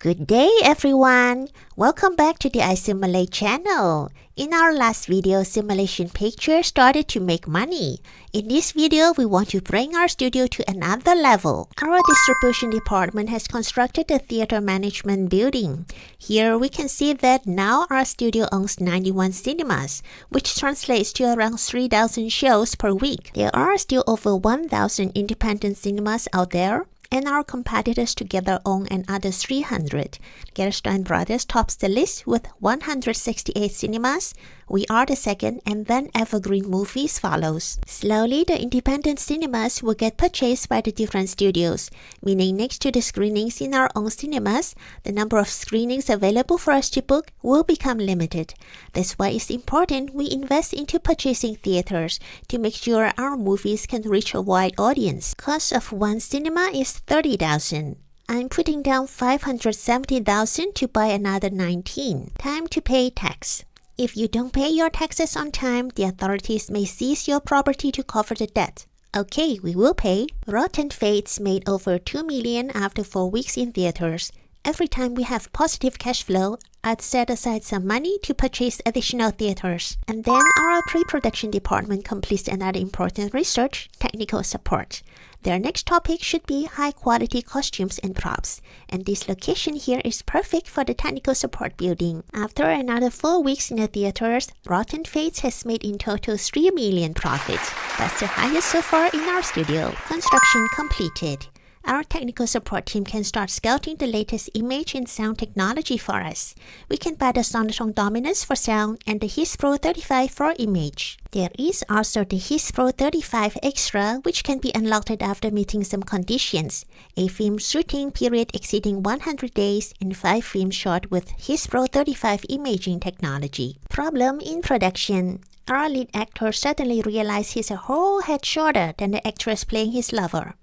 Good day everyone! Welcome back to the iSimulate channel. In our last video, simulation pictures started to make money. In this video, we want to bring our studio to another level. Our distribution department has constructed a theater management building. Here we can see that now our studio owns 91 cinemas, which translates to around 3,000 shows per week. There are still over 1,000 independent cinemas out there, and our competitors together own another 300. Gerstein Brothers tops the list with 168 cinemas. We are the second, and then Evergreen Movies follows. Slowly, the independent cinemas will get purchased by the different studios, meaning next to the screenings in our own cinemas, the number of screenings available for us to book will become limited. That's why it's important we invest into purchasing theaters to make sure our movies can reach a wide audience. Cost of one cinema is $30,000. I'm putting down $570,000 to buy another 19. Time to pay tax. If you don't pay your taxes on time, the authorities may seize your property to cover the debt. Okay, we will pay. Rotten Fates made over $2 million after 4 weeks in theaters. Every time we have positive cash flow, I'd set aside some money to purchase additional theaters. And then our pre-production department completes another important research, technical support. Their next topic should be high-quality costumes and props, and this location here is perfect for the technical support building. After another 4 weeks in the theaters, Rotten Fates has made in total $3 million profits. That's the highest so far in our studio. Construction completed. Our technical support team can start scouting the latest image and sound technology for us. We can buy the Sonotone Dominus for sound and the His Pro 35 for image. There is also the His Pro 35 Extra, which can be unlocked after meeting some conditions. A film shooting period exceeding 100 days and 5 films shot with His Pro 35 imaging technology. Problem in production. Our lead actor suddenly realized he's a whole head shorter than the actress playing his lover.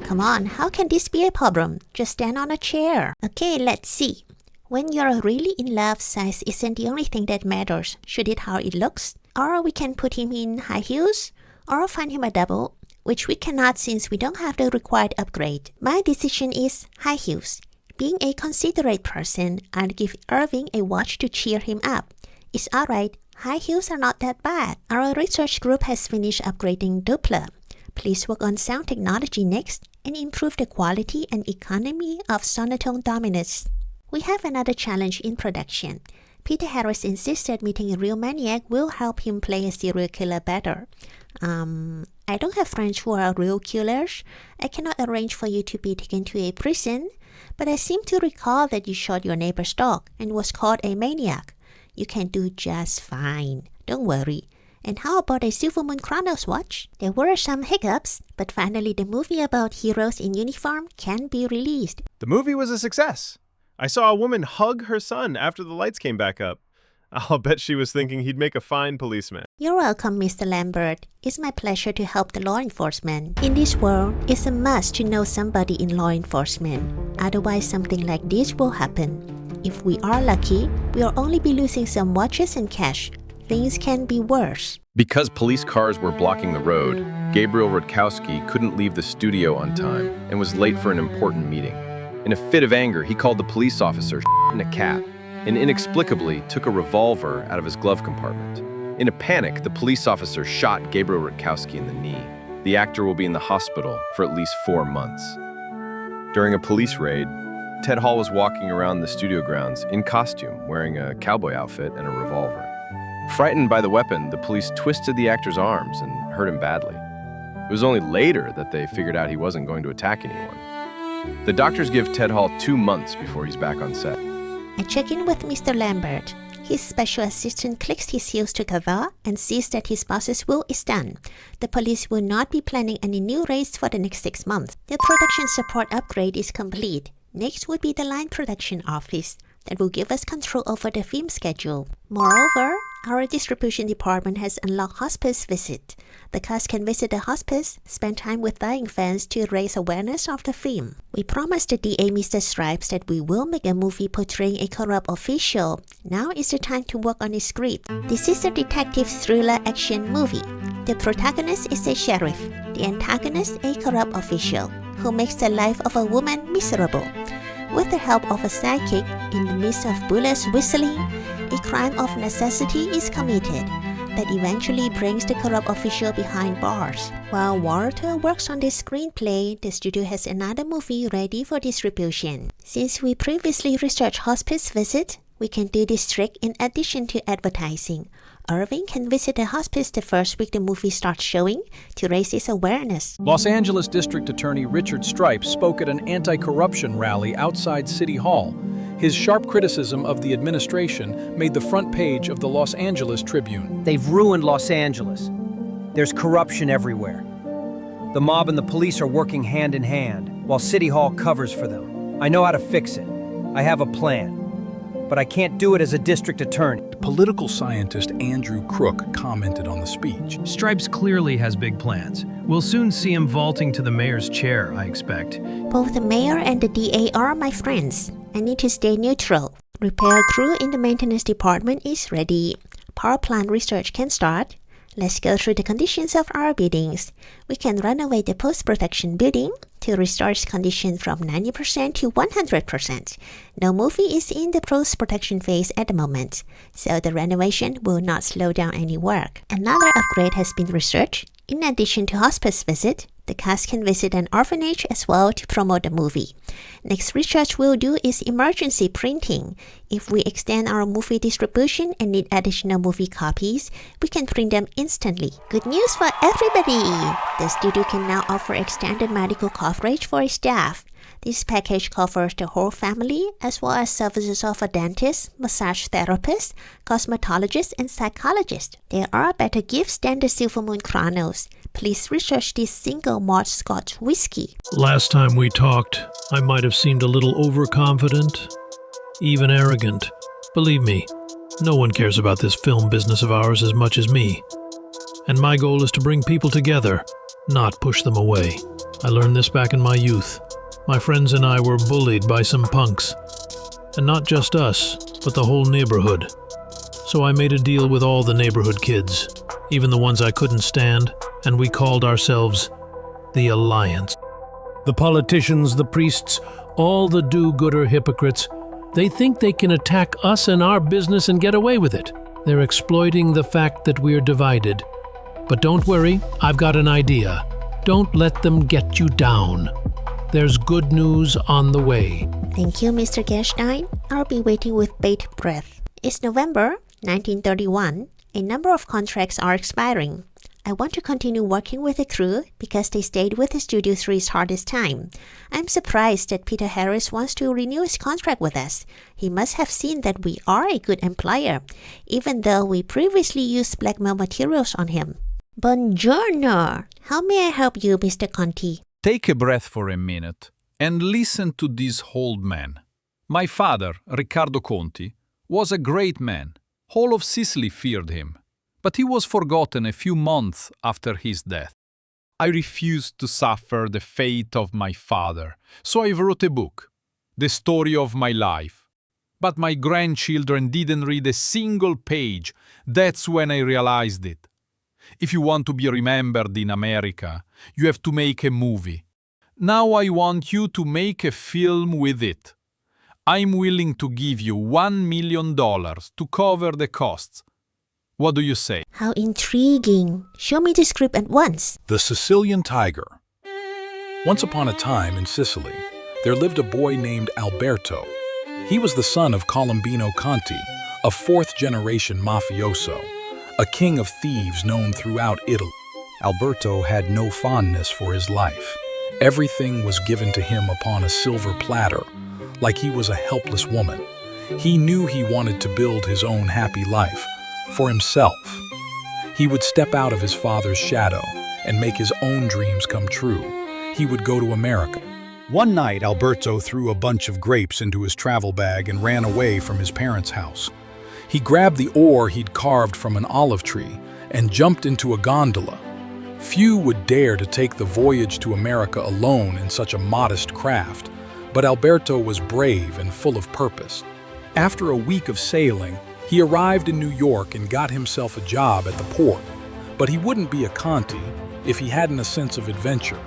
Come on, how can this be a problem? Just stand on a chair. Okay, let's see. When you're really in love, size isn't the only thing that matters. Should it how it looks? Or we can put him in high heels, or find him a double, which we cannot since we don't have the required upgrade. My decision is high heels. Being a considerate person, I'll give Irving a watch to cheer him up. It's alright, high heels are not that bad. Our research group has finished upgrading Doppler. Please work on sound technology next and improve the quality and economy of Sonotone Dominus. We have another challenge in production. Peter Harris insisted meeting a real maniac will help him play a serial killer better. I don't have friends who are real killers. I cannot arrange for you to be taken to a prison, but I seem to recall that you shot your neighbor's dog and was called a maniac. You can do just fine. Don't worry. And how about a Silver Moon Chronos watch? There were some hiccups, but finally the movie about heroes in uniform can be released. The movie was a success. I saw a woman hug her son after the lights came back up. I'll bet she was thinking he'd make a fine policeman. You're welcome, Mr. Lambert. It's my pleasure to help the law enforcement. In this world, it's a must to know somebody in law enforcement. Otherwise, something like this will happen. If we are lucky, we'll only be losing some watches and cash. Things can be worse. Because police cars were blocking the road, Gabriel Rutkowski couldn't leave the studio on time and was late for an important meeting. In a fit of anger, he called the police officer in a cap and inexplicably took a revolver out of his glove compartment. In a panic, the police officer shot Gabriel Rutkowski in the knee. The actor will be in the hospital for at least 4 months. During a police raid, Ted Hall was walking around the studio grounds in costume, wearing a cowboy outfit and a revolver. Frightened by the weapon, the police twisted the actor's arms and hurt him badly. It was only later that they figured out he wasn't going to attack anyone. The doctors give Ted Hall 2 months before he's back on set. I check in with Mr. Lambert. His special assistant clicks his heels together and sees that his boss's will is done. The police will not be planning any new raids for the next 6 months. The production support upgrade is complete. Next would be the line production office that will give us control over the film schedule. Moreover, our distribution department has unlocked hospice visit. The cast can visit the hospice, spend time with dying fans to raise awareness of the film. We promised the DA Mr. Stripes that we will make a movie portraying a corrupt official. Now is the time to work on a script. This is a detective thriller action movie. The protagonist is a sheriff, the antagonist a corrupt official, who makes the life of a woman miserable. With the help of a sidekick, in the midst of bullets whistling, a crime of necessity is committed that eventually brings the corrupt official behind bars. While Walter works on this screenplay, the studio has another movie ready for distribution. Since we previously researched hospice visit, we can do this trick in addition to advertising. Irving can visit a hospice the first week the movie starts showing to raise its awareness. Los Angeles District Attorney Richard Stripes spoke at an anti-corruption rally outside City Hall. His sharp criticism of the administration made the front page of the Los Angeles Tribune. They've ruined Los Angeles. There's corruption everywhere. The mob and the police are working hand in hand, while City Hall covers for them. I know how to fix it. I have a plan. But I can't do it as a district attorney. Political scientist Andrew Crook commented on the speech. Stripes clearly has big plans. We'll soon see him vaulting to the mayor's chair, I expect. Both the mayor and the DA are my friends. I need to stay neutral. Repair crew in the maintenance department is ready. Power plant research can start. Let's go through the conditions of our buildings. We can renovate the post-production building to restore its condition from 90% to 100%. No movie is in the post-production phase at the moment, so the renovation will not slow down any work. Another upgrade has been researched. In addition to hospice visit, the cast can visit an orphanage as well to promote the movie. Next research we'll do is emergency printing. If we extend our movie distribution and need additional movie copies, we can print them instantly. Good news for everybody! The studio can now offer extended medical coverage for its staff. This package covers the whole family, as well as services of a dentist, massage therapist, cosmetologist, and psychologist. There are better gifts than the Silver Moon Chronos. Please research this single malt Scotch whiskey. Last time we talked, I might have seemed a little overconfident, even arrogant. Believe me, no one cares about this film business of ours as much as me. And my goal is to bring people together, not push them away. I learned this back in my youth. My friends and I were bullied by some punks. And not just us, but the whole neighborhood. So I made a deal with all the neighborhood kids, even the ones I couldn't stand, and we called ourselves the Alliance. The politicians, the priests, all the do-gooder hypocrites, they think they can attack us and our business and get away with it. They're exploiting the fact that we're divided. But don't worry, I've got an idea. Don't let them get you down. There's good news on the way. Thank you, Mr. Gerstein. I'll be waiting with bated breath. It's November 1931. A number of contracts are expiring. I want to continue working with the crew because they stayed with the studio through its hardest time. I'm surprised that Peter Harris wants to renew his contract with us. He must have seen that we are a good employer, even though we previously used blackmail materials on him. Buongiorno! How may I help you, Mr. Conti? Take a breath for a minute and listen to this old man. My father, Riccardo Conti, was a great man. All of Sicily feared him, but he was forgotten a few months after his death. I refused to suffer the fate of my father, so I wrote a book, The Story of My Life. But my grandchildren didn't read a single page. That's when I realized it. If you want to be remembered in America, you have to make a movie. Now I want you to make a film with it. I'm willing to give you $1 million to cover the costs. What do you say? How intriguing. Show me the script at once. The Sicilian Tiger. Once upon a time in Sicily, there lived a boy named Alberto. He was the son of Colombino Conti, a fourth-generation mafioso, a king of thieves known throughout Italy. Alberto had no fondness for his life. Everything was given to him upon a silver platter, like he was a helpless woman. He knew he wanted to build his own happy life for himself. He would step out of his father's shadow and make his own dreams come true. He would go to America. One night, Alberto threw a bunch of grapes into his travel bag and ran away from his parents' house. He grabbed the ore he'd carved from an olive tree and jumped into a gondola. Few would dare to take the voyage to America alone in such a modest craft, but Alberto was brave and full of purpose. After a week of sailing, he arrived in New York and got himself a job at the port. But he wouldn't be a Conti if he hadn't a sense of adventure.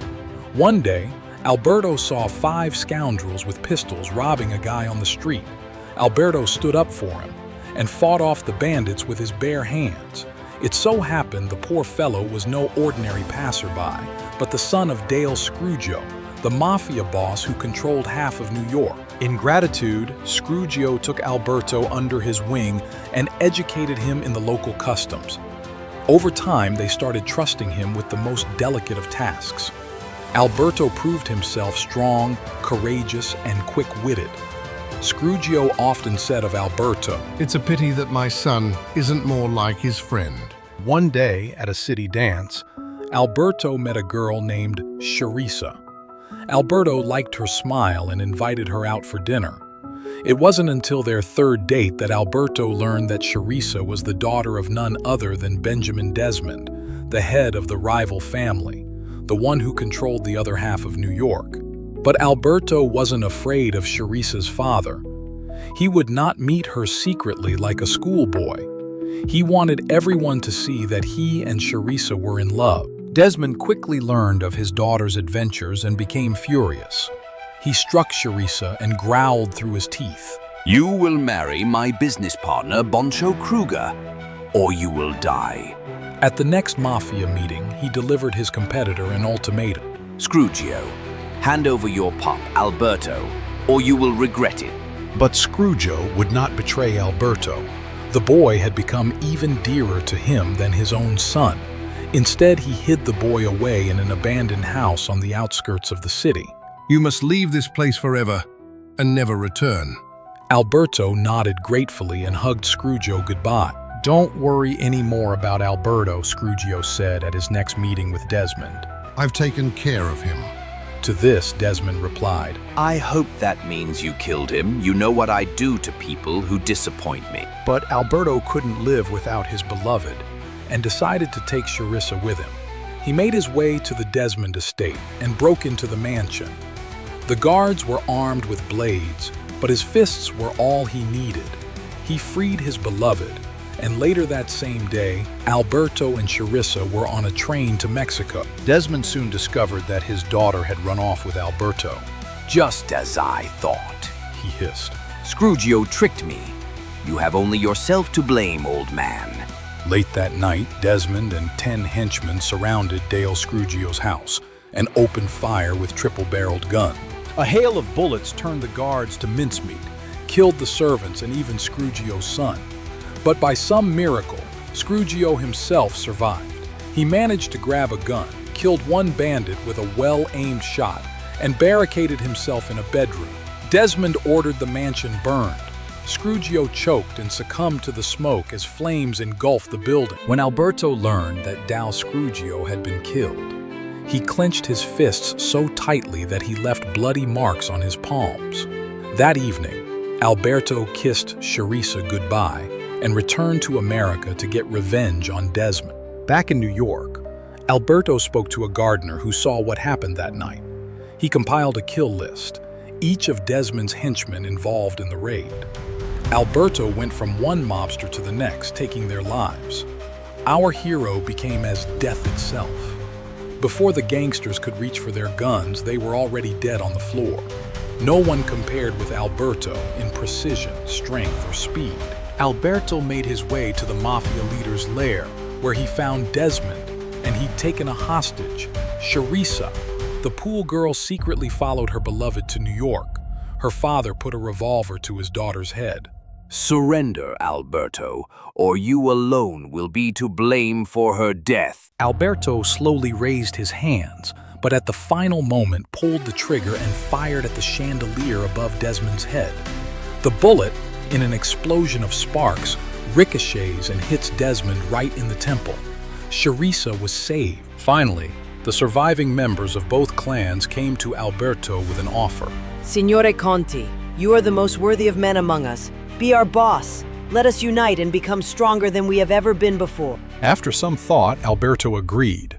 One day, Alberto saw 5 scoundrels with pistols robbing a guy on the street. Alberto stood up for him and fought off the bandits with his bare hands. It so happened the poor fellow was no ordinary passerby, but the son of Dale Scrugio, the Mafia boss who controlled half of New York. In gratitude, Scrugio took Alberto under his wing and educated him in the local customs. Over time, they started trusting him with the most delicate of tasks. Alberto proved himself strong, courageous, and quick-witted. Scrugio often said of Alberto, "It's a pity that my son isn't more like his friend." One day, at a city dance, Alberto met a girl named Charissa. Alberto liked her smile and invited her out for dinner. It wasn't until their third date that Alberto learned that Charissa was the daughter of none other than Benjamin Desmond, the head of the rival family, the one who controlled the other half of New York. But Alberto wasn't afraid of Charissa's father. He would not meet her secretly like a schoolboy. He wanted everyone to see that he and Charissa were in love. Desmond quickly learned of his daughter's adventures and became furious. He struck Charissa and growled through his teeth. "You will marry my business partner, Boncho Kruger, or you will die." At the next Mafia meeting, he delivered his competitor an ultimatum. "Scrugio, hand over your pup, Alberto, or you will regret it." But Scrugio would not betray Alberto. The boy had become even dearer to him than his own son. Instead, he hid the boy away in an abandoned house on the outskirts of the city. "You must leave this place forever and never return." Alberto nodded gratefully and hugged Scrugio goodbye. "Don't worry any more about Alberto," Scrugio said at his next meeting with Desmond. "I've taken care of him." To this, Desmond replied, "I hope that means you killed him. You know what I do to people who disappoint me." But Alberto couldn't live without his beloved and decided to take Charissa with him. He made his way to the Desmond estate and broke into the mansion. The guards were armed with blades, but his fists were all he needed. He freed his beloved, and later that same day, Alberto and Charissa were on a train to Mexico. Desmond soon discovered that his daughter had run off with Alberto. "Just as I thought," he hissed. "Scrugio tricked me. You have only yourself to blame, old man." Late that night, Desmond and 10 henchmen surrounded Dale Scrugio's house and opened fire with triple-barreled guns. A hail of bullets turned the guards to mincemeat, killed the servants and even Scrugio's son. But by some miracle, Scrugio himself survived. He managed to grab a gun, killed one bandit with a well-aimed shot, and barricaded himself in a bedroom. Desmond ordered the mansion burned. Scrugio choked and succumbed to the smoke as flames engulfed the building. When Alberto learned that Dal Scrugio had been killed, he clenched his fists so tightly that he left bloody marks on his palms. That evening, Alberto kissed Charissa goodbye and returned to America to get revenge on Desmond. Back in New York, Alberto spoke to a gardener who saw what happened that night. He compiled a kill list, each of Desmond's henchmen involved in the raid. Alberto went from one mobster to the next, taking their lives. Our hero became as death itself. Before the gangsters could reach for their guns, they were already dead on the floor. No one compared with Alberto in precision, strength, or speed. Alberto made his way to the Mafia leader's lair, where he found Desmond, and he'd taken a hostage, Charissa. The pool girl secretly followed her beloved to New York. Her father put a revolver to his daughter's head. "Surrender, Alberto, or you alone will be to blame for her death." Alberto slowly raised his hands, but at the final moment pulled the trigger and fired at the chandelier above Desmond's head. The bullet, in an explosion of sparks, ricochets and hits Desmond right in the temple. Charissa was saved. Finally, the surviving members of both clans came to Alberto with an offer. Signore Conti, you are the most worthy of men among us. Be our boss. Let us unite and become stronger than we have ever been before. After some thought, Alberto agreed.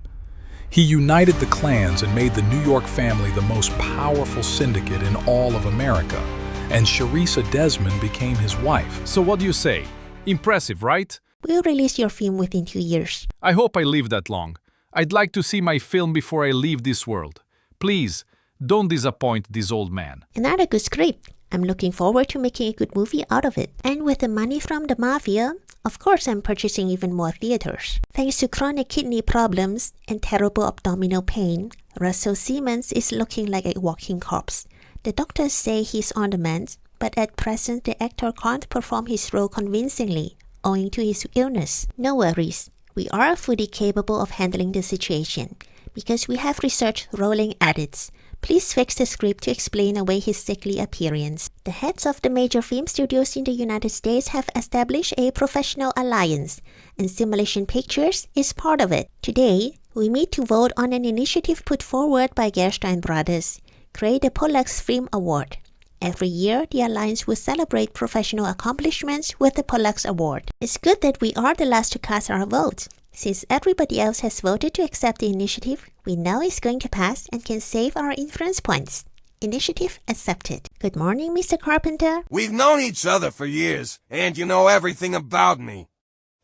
He united the clans and made the New York family the most powerful syndicate in all of America, and Charissa Desmond became his wife. So what do you say? Impressive, right? We'll release your film within 2 years. I hope I live that long. I'd like to see my film before I leave this world. Please, Don't disappoint this old man. Another good script. I'm looking forward to making a good movie out of it. And with the money from the Mafia, of course I'm purchasing even more theaters. Thanks to chronic kidney problems and terrible abdominal pain, Russell Simmons is looking like a walking corpse. The doctors say he's on the mend, but at present the actor can't perform his role convincingly, owing to his illness. No worries, we are fully capable of handling the situation, because we have researched rolling edits. Please fix the script to explain away his sickly appearance. The heads of the major film studios in the United States have established a professional alliance, and Simulation Pictures is part of it. Today, we meet to vote on an initiative put forward by Gerstein Brothers, create the Pollux Award. Every year, the Alliance will celebrate professional accomplishments with the Pollux Award. It's good that we are the last to cast our votes. Since everybody else has voted to accept the initiative, we know it's going to pass and can save our influence points. Initiative accepted. Good morning, Mr. Carpenter. We've known each other for years, and you know everything about me.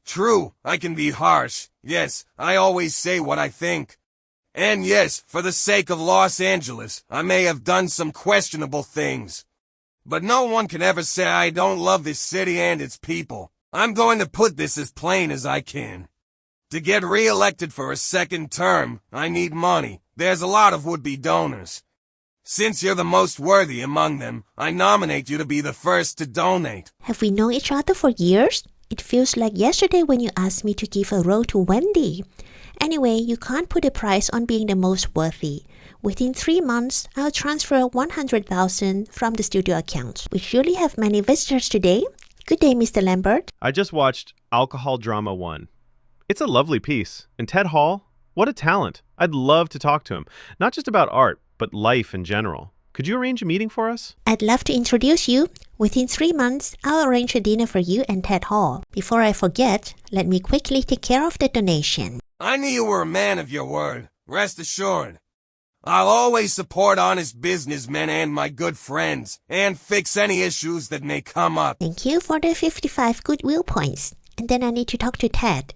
True, I can be harsh. Yes, I always say what I think. And yes, for the sake of Los Angeles, I may have done some questionable things. But no one can ever say I don't love this city and its people. I'm going to put this as plain as I can. To get re-elected for a second term, I need money. There's a lot of would-be donors. Since you're the most worthy among them, I nominate you to be the first to donate. Have we known each other for years? It feels like yesterday when you asked me to give a role to Wendy. Anyway, you can't put a price on being the most worthy. Within 3 months, I'll transfer $100,000 from the studio account. We surely have many visitors today. Good day, Mr. Lambert. I just watched Alcohol Drama 1. It's a lovely piece. And Ted Hall, what a talent. I'd love to talk to him. Not just about art, but life in general. Could you arrange a meeting for us? I'd love to introduce you. Within 3 months, I'll arrange a dinner for you and Ted Hall. Before I forget, let me quickly take care of the donation. I knew you were a man of your word. Rest assured. I'll always support honest businessmen and my good friends, and fix any issues that may come up. Thank you for the 55 goodwill points. And then I need to talk to Ted.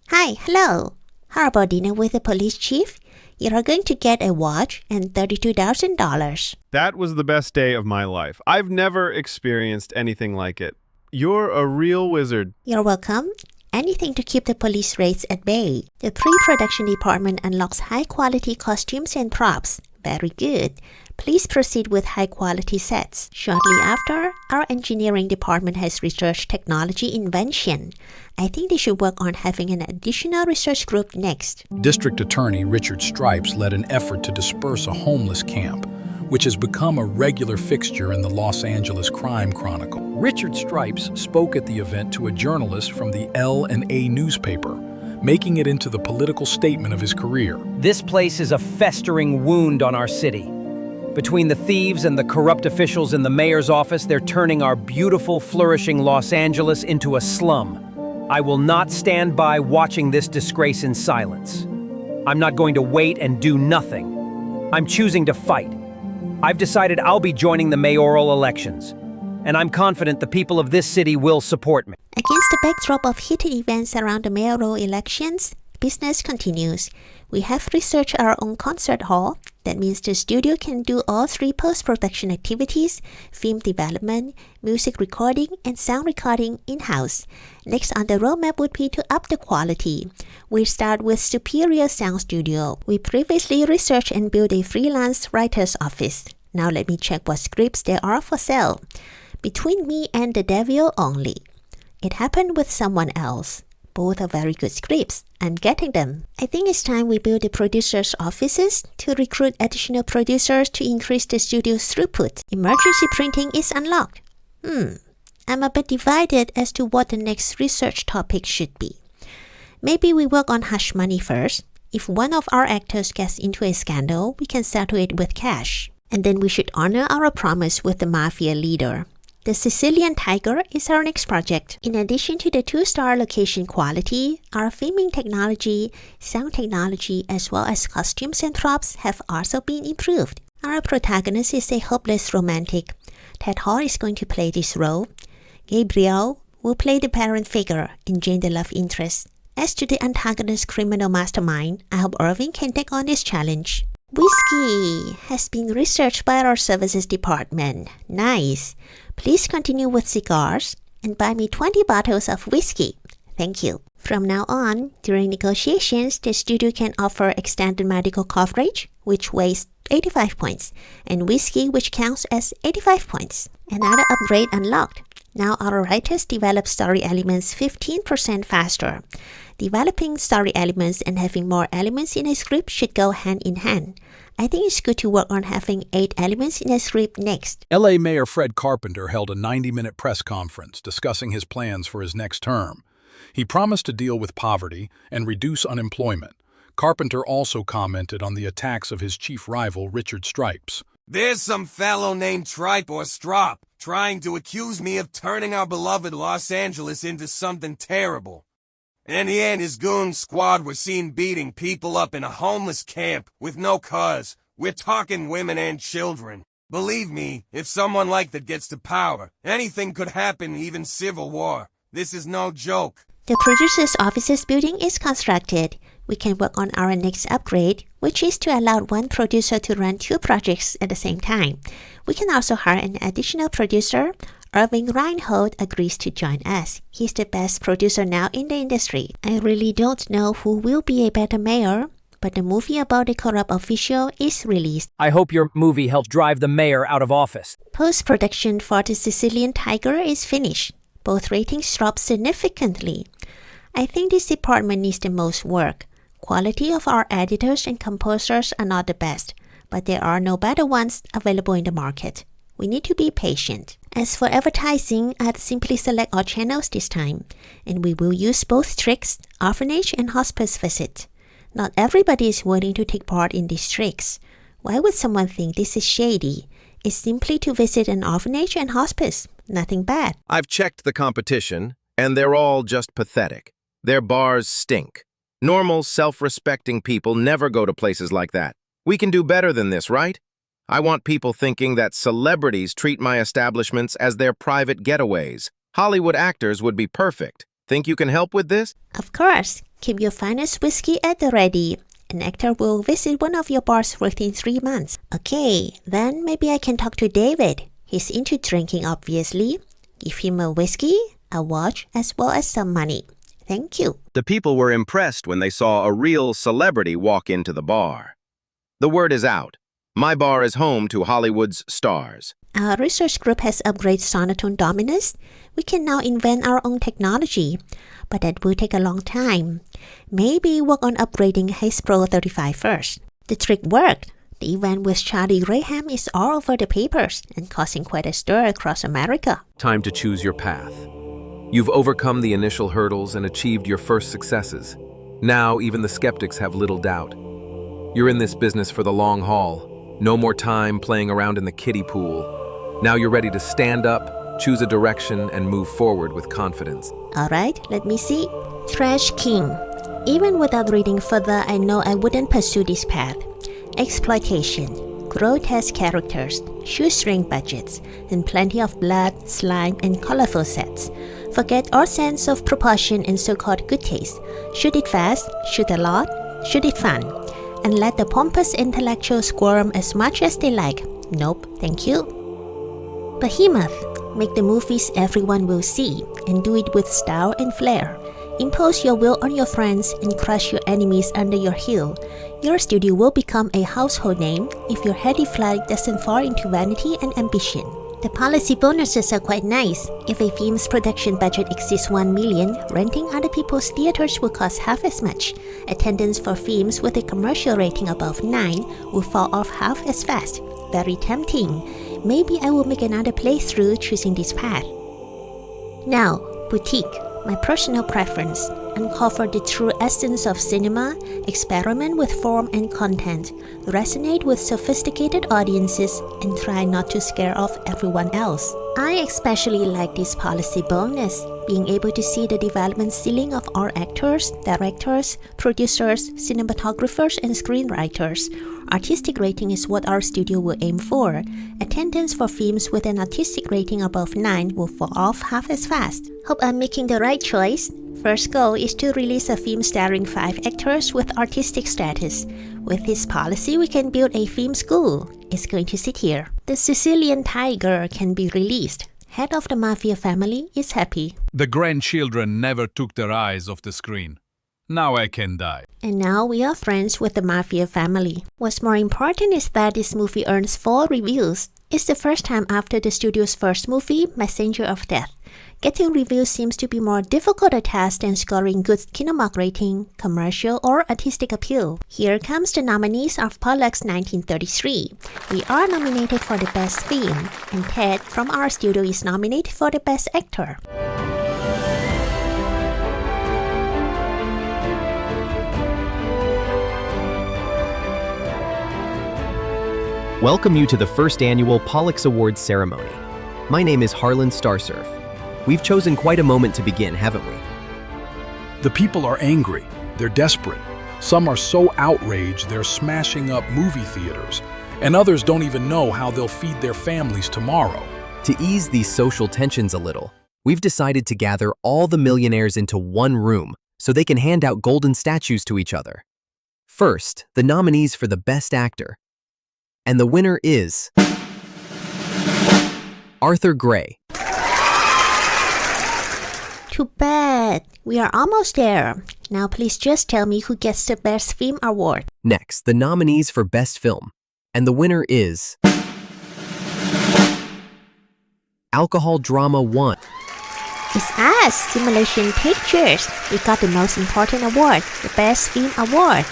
Hi, hello. How about dinner with the police chief? You are going to get a watch and $32,000. That was the best day of my life. I've never experienced anything like it. You're a real wizard. You're welcome. Anything to keep the police raids at bay. The pre-production department unlocks high-quality costumes and props. Very good. Please proceed with high-quality sets. Shortly after, our engineering department has research technology invention. I think they should work on having an additional research group next. District Attorney Richard Stripes led an effort to disperse a homeless camp, which has become a regular fixture in the Los Angeles Crime Chronicle. Richard Stripes spoke at the event to a journalist from the L&A newspaper, making it into the political statement of his career. This place is a festering wound on our city. Between the thieves and the corrupt officials in the mayor's office, they're turning our beautiful, flourishing Los Angeles into a slum. I will not stand by watching this disgrace in silence. I'm not going to wait and do nothing. I'm choosing to fight. I've decided I'll be joining the mayoral elections, and I'm confident the people of this city will support me. Against the backdrop of heated events around the mayoral elections, business continues. We have researched our own concert hall. That means the studio can do all 3 post-production activities: film development, music recording, and sound recording in-house. Next on the roadmap would be to up the quality. We start with Superior Sound Studio. We previously researched and built a freelance writer's office. Now let me check what scripts there are for sale. Between Me and the Devil Only. It Happened with Someone Else. Both are very good scripts. I'm getting them. I think it's time we build the producers' offices to recruit additional producers to increase the studio's throughput. Emergency printing is unlocked. I'm a bit divided as to what the next research topic should be. Maybe we work on hush money first. If one of our actors gets into a scandal, we can settle it with cash. And then we should honor our promise with the Mafia leader. The Sicilian Tiger is our next project. In addition to the 2-star location quality, our filming technology, sound technology, as well as costumes and props have also been improved. Our protagonist is a hopeless romantic. Ted Hall is going to play this role. Gabriel will play the parent figure and Jane the love interest. As to the antagonist criminal mastermind, I hope Irving can take on this challenge. Whiskey has been researched by our services department. Nice. Please continue with cigars and buy me 20 bottles of whiskey. Thank you. From now on, during negotiations, the studio can offer extended medical coverage, which weighs 85 points, and whiskey, which counts as 85 points. Another upgrade unlocked. Now our writers develop story elements 15% faster. Developing story elements and having more elements in a script should go hand in hand. I think it's good to work on having 8 elements in a script next. LA Mayor Fred Carpenter held a 90-minute press conference discussing his plans for his next term. He promised to deal with poverty and reduce unemployment. Carpenter also commented on the attacks of his chief rival, Richard Stripes. There's some fellow named Tripe or Strop trying to accuse me of turning our beloved Los Angeles into something terrible. And he and his goon squad were seen beating people up in a homeless camp with no cause. We're talking women and children. Believe me, if someone like that gets to power, anything could happen, even civil war. This is no joke. The producer's offices building is constructed. We can work on our next upgrade, which is to allow one producer to run 2 projects at the same time. We can also hire an additional producer. Irving Reinhold agrees to join us. He's the best producer now in the industry. I really don't know who will be a better mayor, but the movie about the corrupt official is released. I hope your movie helps drive the mayor out of office. Post-production for The Sicilian Tiger is finished. Both ratings dropped significantly. I think this department needs the most work. Quality of our editors and composers are not the best, but there are no better ones available in the market. We need to be patient. As for advertising, I'd simply select our channels this time, and we will use both tricks, orphanage and hospice visit. Not everybody is willing to take part in these tricks. Why would someone think this is shady? It's simply to visit an orphanage and hospice. Nothing bad. I've checked the competition, and they're all just pathetic. Their bars stink. Normal, self-respecting people never go to places like that. We can do better than this, right? I want people thinking that celebrities treat my establishments as their private getaways. Hollywood actors would be perfect. Think you can help with this? Of course. Keep your finest whiskey at the ready. An actor will visit one of your bars within 3 months. Okay, then maybe I can talk to David. He's into drinking, obviously. Give him a whiskey, a watch, as well as some money. Thank you. The people were impressed when they saw a real celebrity walk into the bar. The word is out. My bar is home to Hollywood's stars. Our research group has upgraded Sonotone Dominus. We can now invent our own technology, but that will take a long time. Maybe work on upgrading Haze Pro 35 first. The trick worked. The event with Charlie Graham is all over the papers and causing quite a stir across America. Time to choose your path. You've overcome the initial hurdles and achieved your first successes. Now, even the skeptics have little doubt. You're in this business for the long haul. No more time playing around in the kiddie pool. Now you're ready to stand up, choose a direction, and move forward with confidence. Alright, let me see. Trash King. Even without reading further, I know I wouldn't pursue this path. Exploitation, grotesque characters, shoestring budgets, and plenty of blood, slime, and colorful sets. Forget our sense of proportion and so-called good taste. Shoot it fast, shoot a lot, shoot it fun. And let the pompous intellectuals squirm as much as they like. Nope, thank you. Behemoth. Make the movies everyone will see, and do it with style and flair. Impose your will on your friends and crush your enemies under your heel. Your studio will become a household name if your heady flag doesn't fall into vanity and ambition. The policy bonuses are quite nice. If a film's production budget exceeds 1 million, renting other people's theaters will cost half as much. Attendance for films with a commercial rating above 9 will fall off half as fast. Very tempting. Maybe I will make another playthrough choosing this path. Now, boutique. My personal preference. Uncover the true essence of cinema, experiment with form and content, resonate with sophisticated audiences, and try not to scare off everyone else. I especially like this policy bonus, being able to see the development ceiling of our actors, directors, producers, cinematographers, and screenwriters. Artistic rating is what our studio will aim for. Attendance for films with an artistic rating above 9 will fall off half as fast. Hope I'm making the right choice. first goal is to release a film starring 5 actors with artistic status. With this policy, we can build a film school. It's going to sit here. The Sicilian tiger can be released. Head of the Mafia family is happy. The grandchildren never took their eyes off the screen. Now I can die. And now we are friends with the Mafia family. What's more important is that this movie earns 4 reviews. It's the first time after the studio's first movie, Messenger of Death. Getting reviews seems to be more difficult a task than scoring good Kinomark rating, commercial, or artistic appeal. Here comes the nominees of Pollux 1933. We are nominated for the Best Film, and Ted from our studio is nominated for the Best Actor. Welcome you to the first annual Pollux Award ceremony. My name is Harlan Starsurf. We've chosen quite a moment to begin, haven't we? The people are angry. They're desperate. Some are so outraged they're smashing up movie theaters, and others don't even know how they'll feed their families tomorrow. To ease these social tensions a little, we've decided to gather all the millionaires into one room so they can hand out golden statues to each other. First, the nominees for the Best Actor. And the winner is Arthur Gray. Too bad. We are almost there. Now please just tell me who gets the Best Film Award. Next, the nominees for Best Film. And the winner is Alcohol Drama 1. It's us, Simulation Pictures. We got the most important award, the Best Film Award.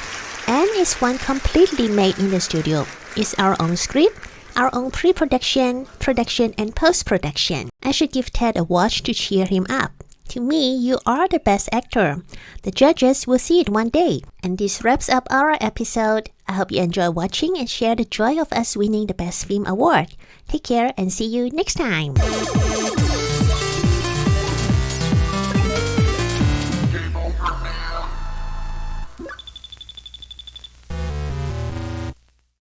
And it's one completely made in the studio. It's our own script, our own pre-production, production, and post-production. I should give Ted a watch to cheer him up. To me, you are the best actor. The judges will see it one day. And this wraps up our episode. I hope you enjoy watching and share the joy of us winning the Best Film Award. Take care and see you next time.